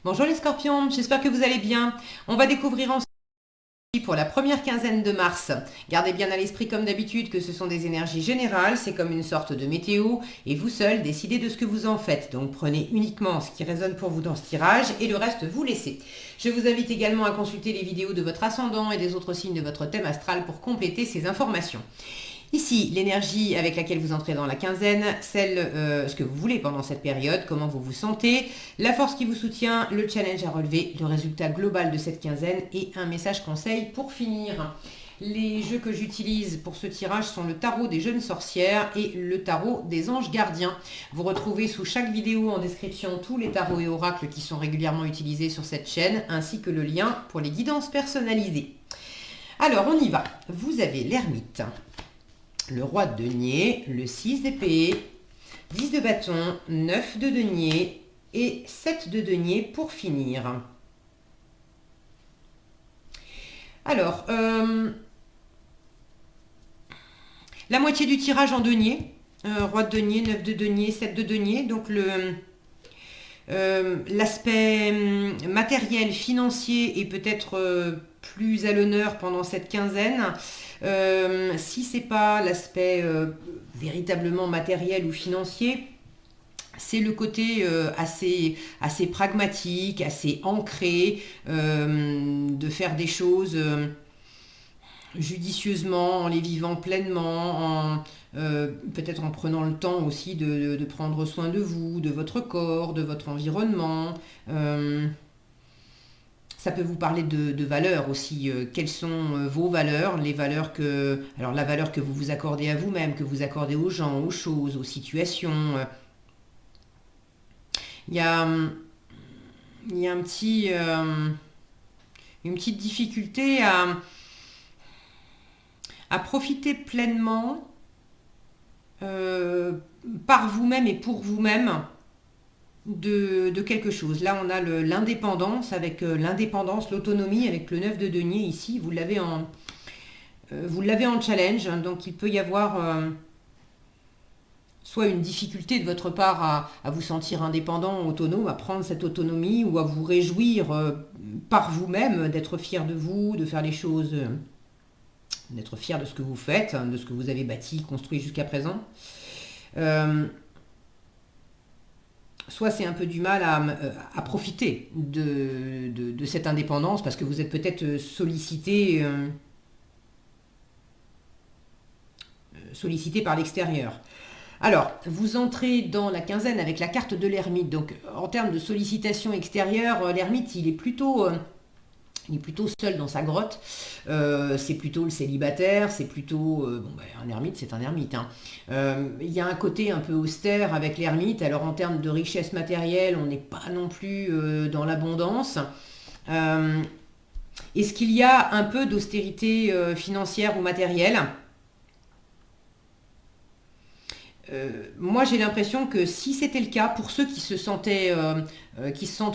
Bonjour les scorpions, j'espère que vous allez bien. On va découvrir ensemble pour la première quinzaine de mars. Gardez bien à l'esprit comme d'habitude que ce sont des énergies générales, c'est comme une sorte de météo et vous seul décidez de ce que vous en faites. Donc prenez uniquement ce qui résonne pour vous dans ce tirage et le reste vous laissez. Je vous invite également à consulter les vidéos de votre ascendant et des autres signes de votre thème astral pour compléter ces informations. Ici, l'énergie avec laquelle vous entrez dans la quinzaine, ce que vous voulez pendant cette période, comment vous vous sentez, la force qui vous soutient, le challenge à relever, le résultat global de cette quinzaine et un message conseil pour finir. Les jeux que j'utilise pour ce tirage sont le tarot des jeunes sorcières et le tarot des anges gardiens. Vous retrouvez sous chaque vidéo en description tous les tarots et oracles qui sont régulièrement utilisés sur cette chaîne, ainsi que le lien pour les guidances personnalisées. Alors, on y va. Vous avez l'ermite, le roi de denier, le 6 d'épée, 10 de bâton, 9 de denier et 7 de denier pour finir. Alors, la moitié du tirage en denier, roi de denier, 9 de denier, 7 de denier, donc l'aspect matériel, financier est peut-être plus à l'honneur pendant cette quinzaine. Si c'est pas l'aspect véritablement matériel ou financier, c'est le côté assez pragmatique, assez ancré, de faire des choses judicieusement, en les vivant pleinement, peut-être en prenant le temps aussi de prendre soin de vous, de votre corps, de votre environnement. Ça peut vous parler de valeurs aussi. Quelles sont vos valeurs, les valeurs alors la valeur que vous vous accordez à vous-même, que vous accordez aux gens, aux choses, aux situations. Il y a, il y a une petite difficulté à profiter pleinement par vous-même et pour vous-même de quelque chose. Là, on a l'indépendance avec l'indépendance, l'autonomie avec le 9 de denier ici. Vous l'avez en challenge, hein, donc il peut y avoir soit une difficulté de votre part à vous sentir indépendant, autonome, à prendre cette autonomie ou à vous réjouir par vous-même d'être fier de vous, de faire les choses, d'être fier de ce que vous faites, de ce que vous avez bâti, construit jusqu'à présent. Soit c'est un peu du mal à profiter de cette indépendance parce que vous êtes peut-être sollicité par l'extérieur. Alors, vous entrez dans la quinzaine avec la carte de l'ermite. Donc, en termes de sollicitation extérieure, l'ermite, il est plutôt seul dans sa grotte. C'est plutôt le célibataire, c'est plutôt... un ermite, c'est un ermite. Hein. Il y a un côté un peu austère avec l'ermite. Alors, en termes de richesse matérielle, on n'est pas non plus dans l'abondance. Est-ce qu'il y a un peu d'austérité financière ou matérielle ? Moi, j'ai l'impression que si c'était le cas, pour ceux qui se sentent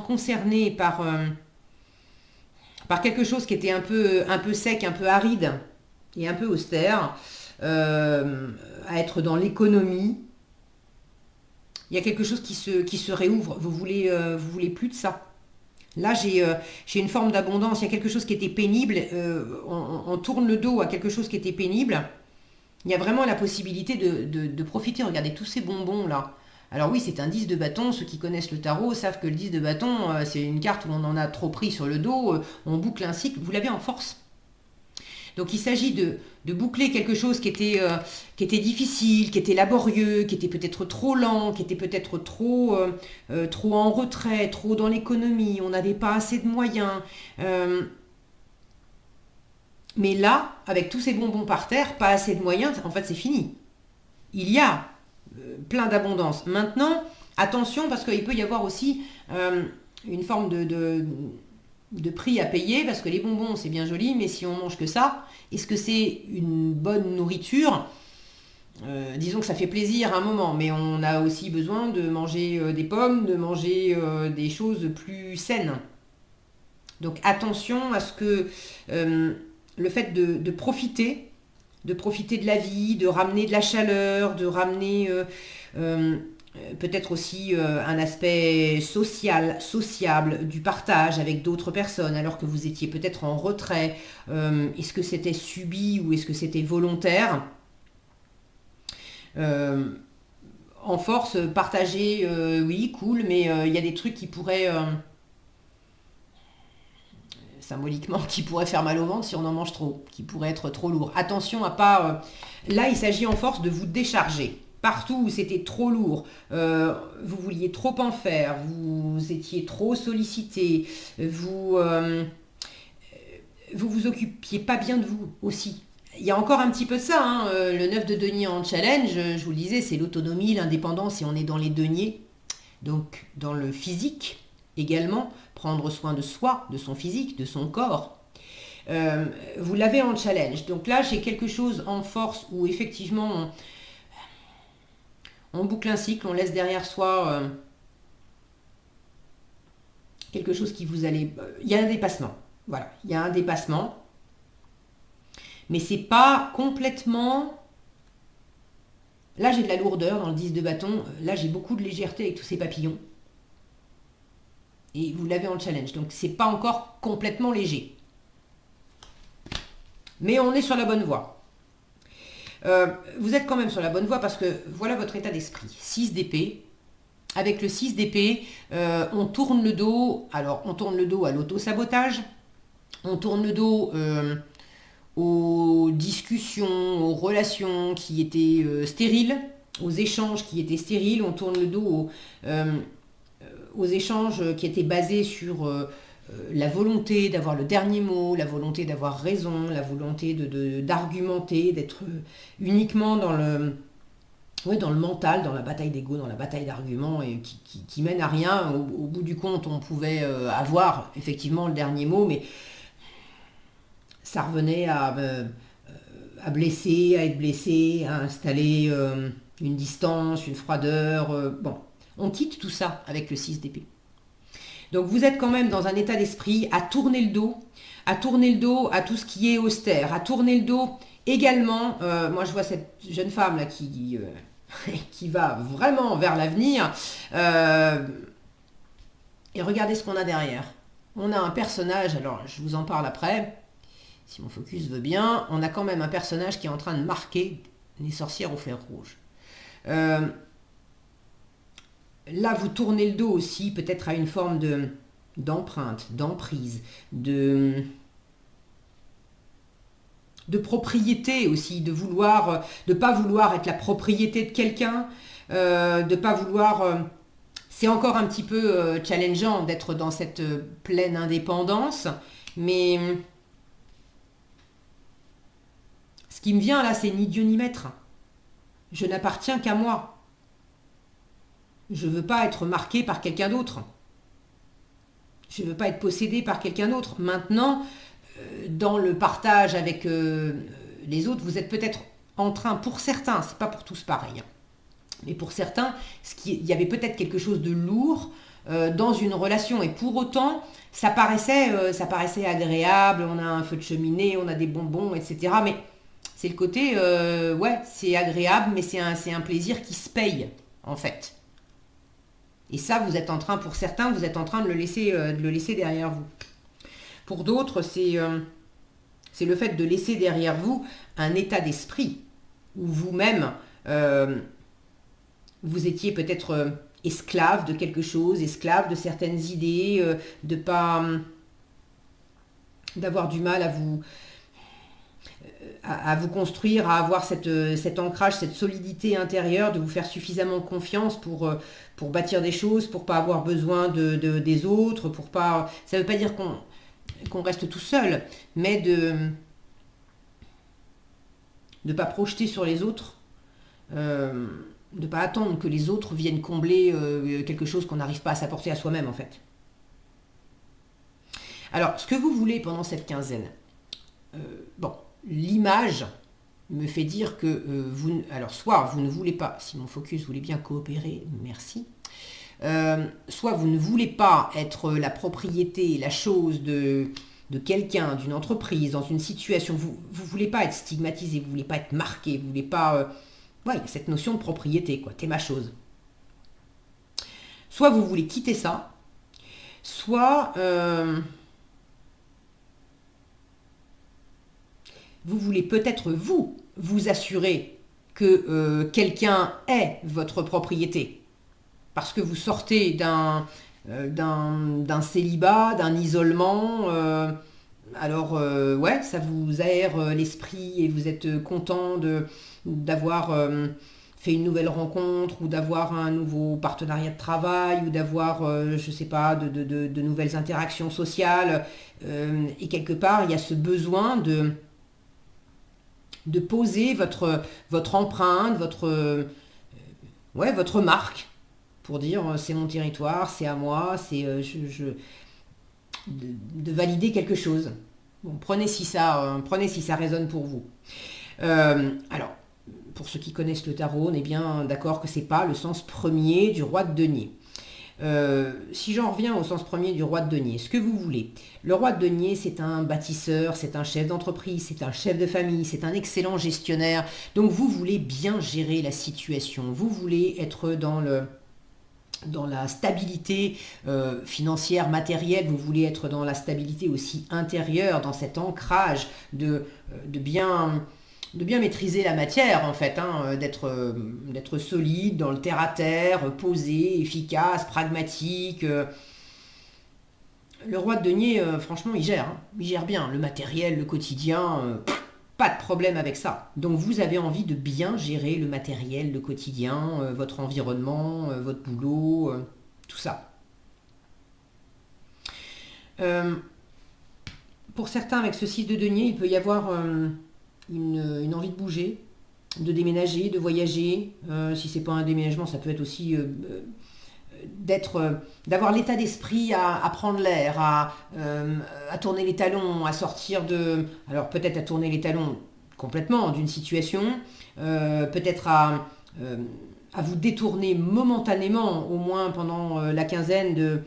concernés par quelque chose qui était un peu sec, un peu aride et un peu austère, à être dans l'économie, il y a quelque chose qui se réouvre. Vous voulez plus de ça. Là, j'ai une forme d'abondance. Il y a quelque chose qui était pénible. On tourne le dos à quelque chose qui était pénible. Il y a vraiment la possibilité de profiter. Regardez tous ces bonbons là. Alors oui, c'est un 10 de bâton. Ceux qui connaissent le tarot savent que le 10 de bâton, c'est une carte où on en a trop pris sur le dos. On boucle un cycle. Vous l'avez en force. Donc il s'agit de boucler quelque chose qui était difficile, qui était laborieux, qui était peut-être trop lent, qui était peut-être trop en retrait, trop dans l'économie. On n'avait pas assez de moyens. Mais là, avec tous ces bonbons par terre, pas assez de moyens, en fait c'est fini. Il y a plein d'abondance. Maintenant, attention parce qu'il peut y avoir aussi une forme de prix à payer parce que les bonbons c'est bien joli, mais si on mange que ça, est-ce que c'est une bonne nourriture ? Disons que ça fait plaisir à un moment, mais on a aussi besoin de manger des pommes, de manger des choses plus saines. Donc attention à ce que le fait de profiter de la vie, de ramener de la chaleur, de ramener peut-être aussi un aspect social, sociable, du partage avec d'autres personnes, alors que vous étiez peut-être en retrait. Est-ce que c'était subi ou est-ce que c'était volontaire? Euh, en force, partager, oui, cool, mais il y a des trucs qui pourraient, symboliquement, qui pourraient faire mal au ventre si on en mange trop, qui pourraient être trop lourds. Attention à pas... là, il s'agit en force de vous décharger. Partout où c'était trop lourd, vous vouliez trop en faire, vous étiez trop sollicité, vous vous occupiez pas bien de vous aussi. Il y a encore un petit peu de ça, hein. Le 9 de denier en challenge, je vous le disais, c'est l'autonomie, l'indépendance et on est dans les deniers. Donc dans le physique également, prendre soin de soi, de son physique, de son corps. Vous l'avez en challenge. Donc là, j'ai quelque chose en force où effectivement on boucle un cycle, on laisse derrière soi quelque chose qui vous allait... il y a un dépassement. Voilà, il y a un dépassement. Mais c'est pas complètement... Là, j'ai de la lourdeur dans le 10 de bâton. Là, j'ai beaucoup de légèreté avec tous ces papillons. Et vous l'avez en challenge. Donc, c'est pas encore complètement léger. Mais on est sur la bonne voie. Vous êtes quand même sur la bonne voie parce que voilà votre état d'esprit. 6 d'épée. Avec le 6 d'épée, on tourne le dos. Alors, on tourne le dos à l'auto-sabotage. On tourne le dos aux discussions, aux relations qui étaient stériles, aux échanges qui étaient stériles. On tourne le dos aux échanges qui étaient basés sur la volonté d'avoir le dernier mot, la volonté d'avoir raison, la volonté d'argumenter, d'être uniquement dans le mental, dans la bataille d'ego, dans la bataille d'arguments, et qui mène à rien. Au bout du compte, on pouvait avoir effectivement le dernier mot, mais ça revenait à blesser, à être blessé, à installer une distance, une froideur. Bon, on quitte tout ça avec le 6 d'épée. Donc vous êtes quand même dans un état d'esprit à tourner le dos à tout ce qui est austère, à tourner le dos également. Moi je vois cette jeune femme là qui va vraiment vers l'avenir. Et regardez ce qu'on a derrière. On a un personnage, alors je vous en parle après, si mon focus veut bien, on a quand même un personnage qui est en train de marquer les sorcières au fer rouge. Là, vous tournez le dos aussi, peut-être à une forme d'empreinte, d'emprise, de propriété aussi, de pas vouloir être la propriété de quelqu'un, de pas vouloir... c'est encore un petit peu challengeant d'être dans cette pleine indépendance, mais ce qui me vient là, c'est ni Dieu ni maître. Je n'appartiens qu'à moi. Je ne veux pas être marqué par quelqu'un d'autre. Je ne veux pas être possédé par quelqu'un d'autre. Maintenant, dans le partage avec les autres, vous êtes peut-être en train, pour certains, c'est pas pour tous pareil, hein, mais pour certains, il y avait peut-être quelque chose de lourd dans une relation. Et pour autant, ça paraissait agréable, on a un feu de cheminée, on a des bonbons, etc. Mais c'est le côté, ouais, c'est agréable, mais c'est un plaisir qui se paye, en fait. Et ça, vous êtes en train, pour certains, vous êtes en train de le laisser derrière vous. Pour d'autres, c'est le fait de laisser derrière vous un état d'esprit où vous-même, vous étiez peut-être esclave de quelque chose, esclave de certaines idées, de pas d'avoir du mal à vous construire, à avoir cet ancrage, cette solidité intérieure, de vous faire suffisamment confiance pour bâtir des choses, pour pas avoir besoin des autres, pour pas... Ça veut pas dire qu'on reste tout seul, mais de ne pas projeter sur les autres, de ne pas attendre que les autres viennent combler quelque chose qu'on n'arrive pas à s'apporter à soi-même en fait. Alors, ce que vous voulez pendant cette quinzaine, bon, l'image me fait dire que alors soit vous ne voulez pas, si mon focus voulait bien coopérer, merci, soit vous ne voulez pas être la propriété, la chose de quelqu'un, d'une entreprise, dans une situation, vous ne voulez pas être stigmatisé, vous ne voulez pas être marqué, vous ne voulez pas... ouais, il y a cette notion de propriété, quoi, t'es ma chose. Soit vous voulez quitter ça, soit vous voulez peut-être vous assurer que quelqu'un est votre propriété. Parce que vous sortez d'un célibat, d'un isolement. Alors, ouais, ça vous aère l'esprit et vous êtes content d'avoir fait une nouvelle rencontre ou d'avoir un nouveau partenariat de travail ou d'avoir, je sais pas, de nouvelles interactions sociales. Et quelque part, il y a ce besoin de poser votre empreinte, ouais, votre marque pour dire c'est mon territoire, c'est à moi, c'est de valider quelque chose. Bon, prenez si ça résonne pour vous. Alors, pour ceux qui connaissent le tarot, on est bien d'accord que c'est pas le sens premier du roi de denier. Si j'en reviens au sens premier du roi de denier, ce que vous voulez. Le roi de denier, c'est un bâtisseur, c'est un chef d'entreprise, c'est un chef de famille, c'est un excellent gestionnaire. Donc vous voulez bien gérer la situation, vous voulez être dans la stabilité financière, matérielle, vous voulez être dans la stabilité aussi intérieure, dans cet ancrage de bien maîtriser la matière en fait, hein, d'être solide dans le terre-à-terre, posé, efficace, pragmatique. Le roi de denier, franchement, il gère bien le matériel, le quotidien, pas de problème avec ça. Donc vous avez envie de bien gérer le matériel, le quotidien, votre environnement, votre boulot, tout ça. Pour certains, avec ce 6 de denier, il peut y avoir une envie de bouger, de déménager, de voyager. Si c'est pas un déménagement, ça peut être aussi d'avoir l'état d'esprit à prendre l'air, à tourner les talons, à sortir alors peut-être à tourner les talons complètement d'une situation, peut-être à vous détourner momentanément, au moins pendant la quinzaine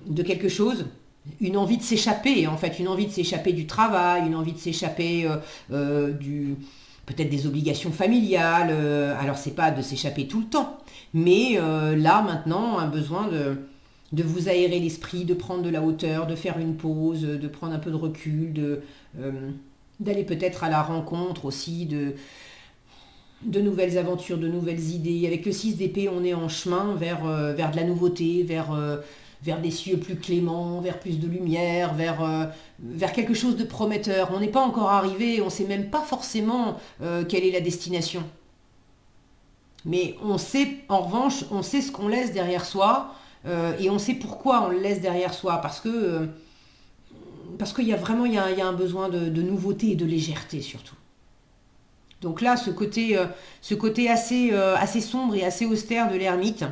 de quelque chose. Une envie de s'échapper, en fait, une envie de s'échapper du travail, une envie de s'échapper peut-être des obligations familiales. Alors c'est pas de s'échapper tout le temps, mais là maintenant un besoin de vous aérer l'esprit, de prendre de la hauteur, de faire une pause, de prendre un peu de recul, d'aller peut-être à la rencontre aussi de nouvelles aventures, de nouvelles idées. Avec le 6 d'épée, on est en chemin vers de la nouveauté, vers des cieux plus cléments, vers plus de lumière, vers quelque chose de prometteur. On n'est pas encore arrivé, on ne sait même pas forcément quelle est la destination. Mais on sait, en revanche, on sait ce qu'on laisse derrière soi et on sait pourquoi on le laisse derrière soi. Parce qu'il y a vraiment il y a un besoin de nouveauté et de légèreté surtout. Donc là, ce côté assez sombre et assez austère de l'ermite,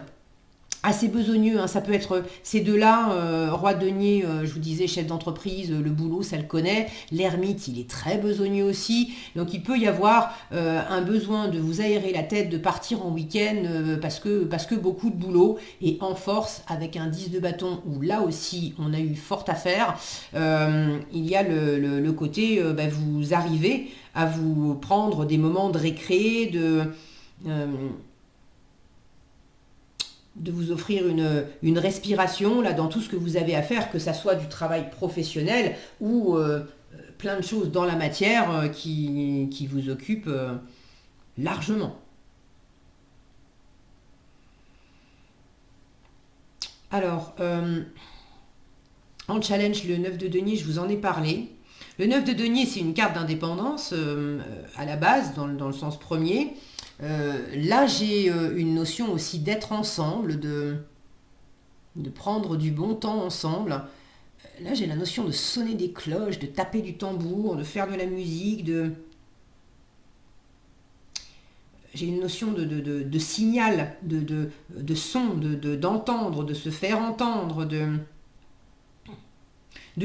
assez besogneux, hein, ça peut être ces deux-là, roi de denier, je vous disais, chef d'entreprise, le boulot, ça le connaît, l'ermite, il est très besogneux aussi, donc il peut y avoir un besoin de vous aérer la tête, de partir en week-end, parce que beaucoup de boulot, et en force, avec un 10 de bâton, où là aussi, on a eu fort à faire, il y a le côté, vous arrivez à vous prendre des moments de récré, de vous offrir une respiration là dans tout ce que vous avez à faire, que ça soit du travail professionnel ou plein de choses dans la matière qui vous occupent largement. Alors, en challenge, le 9 de denier, je vous en ai parlé. Le 9 de denier, c'est une carte d'indépendance à la base, dans le sens premier. Là, j'ai une notion aussi d'être ensemble, de prendre du bon temps ensemble. Là, j'ai la notion de sonner des cloches, de taper du tambour, de faire de la musique, j'ai une notion de signal, de son, d'entendre, de se faire entendre, de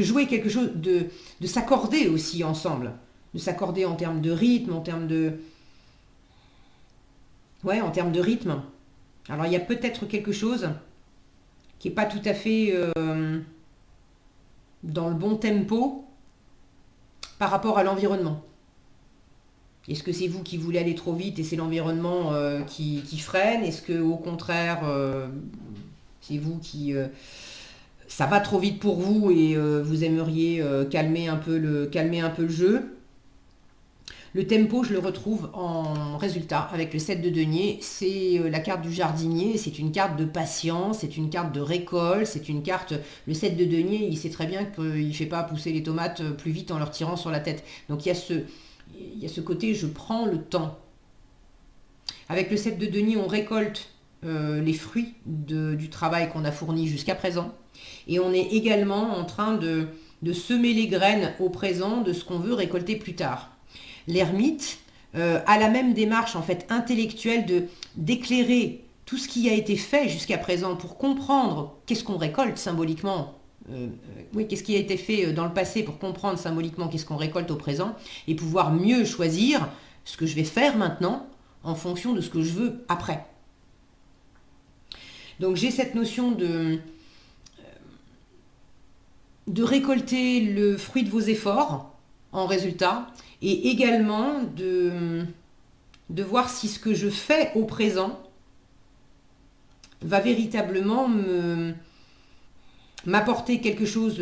jouer quelque chose, de s'accorder aussi ensemble. De s'accorder en termes de rythme, en termes de... Ouais, en termes de rythme. Alors, il y a peut-être quelque chose qui n'est pas tout à fait dans le bon tempo par rapport à l'environnement. Est-ce que c'est vous qui voulez aller trop vite et c'est l'environnement qui freine? Est-ce que au contraire, c'est vous qui... ça va trop vite pour vous et vous aimeriez calmer un peu le jeu? Le tempo, je le retrouve en résultat avec le 7 de denier. C'est la carte du jardinier, c'est une carte de patience, c'est une carte de récolte, c'est une carte... Le 7 de denier, il sait très bien qu'il ne fait pas pousser les tomates plus vite en leur tirant sur la tête. Donc il y a ce côté, je prends le temps. Avec le 7 de denier, on récolte les fruits du travail qu'on a fourni jusqu'à présent. Et on est également en train de semer les graines au présent de ce qu'on veut récolter plus tard. L'ermite a la même démarche en fait intellectuelle d'éclairer tout ce qui a été fait jusqu'à présent pour comprendre qu'est-ce qu'on récolte symboliquement. Qu'est-ce qui a été fait dans le passé pour comprendre symboliquement qu'est-ce qu'on récolte au présent et pouvoir mieux choisir ce que je vais faire maintenant en fonction de ce que je veux après. Donc j'ai cette notion de récolter le fruit de vos efforts en résultat et également de voir si ce que je fais au présent va véritablement m'apporter quelque chose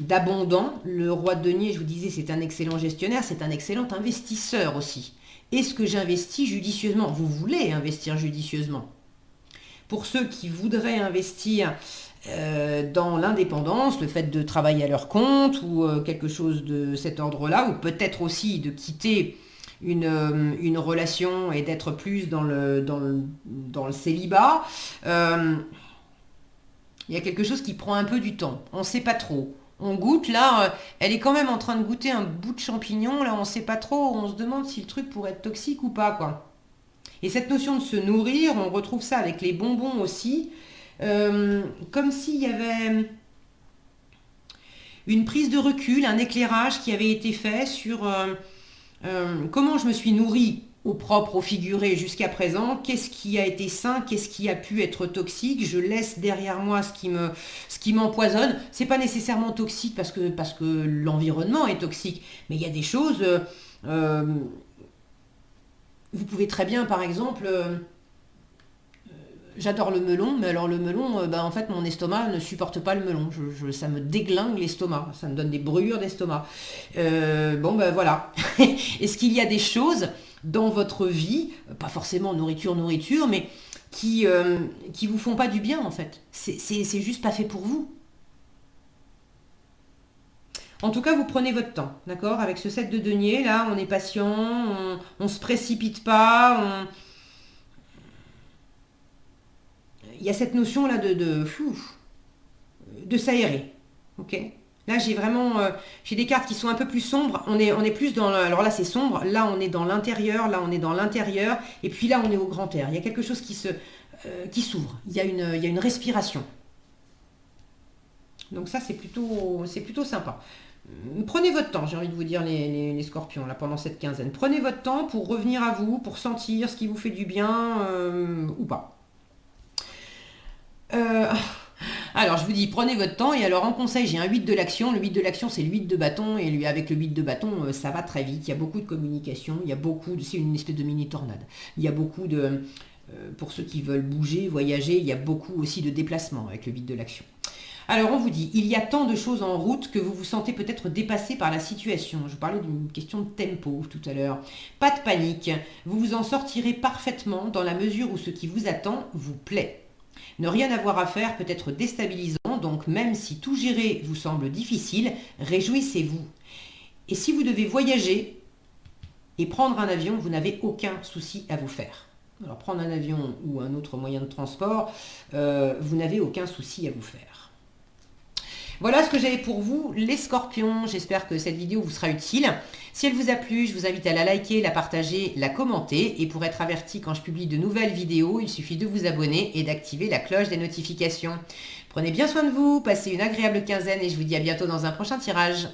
d'abondant. Le roi de denier, je vous disais, c'est un excellent gestionnaire, c'est un excellent investisseur aussi. Est-ce que j'investis judicieusement? Vous voulez investir judicieusement. Pour ceux qui voudraient investir dans l'indépendance, le fait de travailler à leur compte ou quelque chose de cet ordre-là, ou peut-être aussi de quitter une relation et d'être plus dans le célibat, il y a quelque chose qui prend un peu du temps. On ne sait pas trop. On goûte, là, elle est quand même en train de goûter un bout de champignon, là, on ne sait pas trop, on se demande si le truc pourrait être toxique ou pas, quoi. Et cette notion de se nourrir, on retrouve ça avec les bonbons aussi, comme s'il y avait une prise de recul, un éclairage qui avait été fait sur comment je me suis nourrie au propre, au figuré jusqu'à présent, qu'est-ce qui a été sain, qu'est-ce qui a pu être toxique, je laisse derrière moi ce qui m'empoisonne. C'est pas nécessairement toxique parce que l'environnement est toxique, mais il y a des choses... vous pouvez très bien, par exemple... j'adore le melon, mais alors le melon, en fait, mon estomac ne supporte pas le melon. Ça me déglingue l'estomac, ça me donne des brûlures d'estomac. Voilà. Est-ce qu'il y a des choses dans votre vie, pas forcément nourriture, mais qui vous font pas du bien, en fait? C'est juste pas fait pour vous. En tout cas, vous prenez votre temps, d'accord? Avec ce 7 de denier, là, on est patient, on se précipite pas, il y a cette notion là de s'aérer, ok? Là j'ai vraiment j'ai des cartes qui sont un peu plus sombres. On est plus dans alors là c'est sombre, là on est dans l'intérieur, et puis là on est au grand air. Il y a quelque chose qui s'ouvre. Il y a une respiration. Donc ça c'est plutôt sympa. Prenez votre temps, j'ai envie de vous dire les scorpions là pendant cette quinzaine. Prenez votre temps pour revenir à vous, pour sentir ce qui vous fait du bien ou pas. Alors je vous dis prenez votre temps et alors en conseil j'ai un 8 de l'action. Le 8 de l'action c'est le 8 de bâton et lui avec le 8 de bâton ça va très vite. Il y a beaucoup de communication, c'est une espèce de mini tornade. Il y a beaucoup de pour ceux qui veulent bouger, voyager, il y a beaucoup aussi de déplacements avec le 8 de l'action. Alors on vous dit, il y a tant de choses en route que vous vous sentez peut-être dépassé par la situation. Je vous parlais d'une question de tempo tout à l'heure. Pas de panique, vous vous en sortirez parfaitement dans la mesure où ce qui vous attend vous plaît. Ne rien avoir à faire peut être déstabilisant, donc même si tout gérer vous semble difficile, réjouissez-vous. Et si vous devez voyager et prendre un avion, vous n'avez aucun souci à vous faire. Alors prendre un avion ou un autre moyen de transport, vous n'avez aucun souci à vous faire. Voilà ce que j'avais pour vous, les scorpions. J'espère que cette vidéo vous sera utile. Si elle vous a plu, je vous invite à la liker, la partager, la commenter. Et pour être averti quand je publie de nouvelles vidéos, il suffit de vous abonner et d'activer la cloche des notifications. Prenez bien soin de vous, passez une agréable quinzaine et je vous dis à bientôt dans un prochain tirage.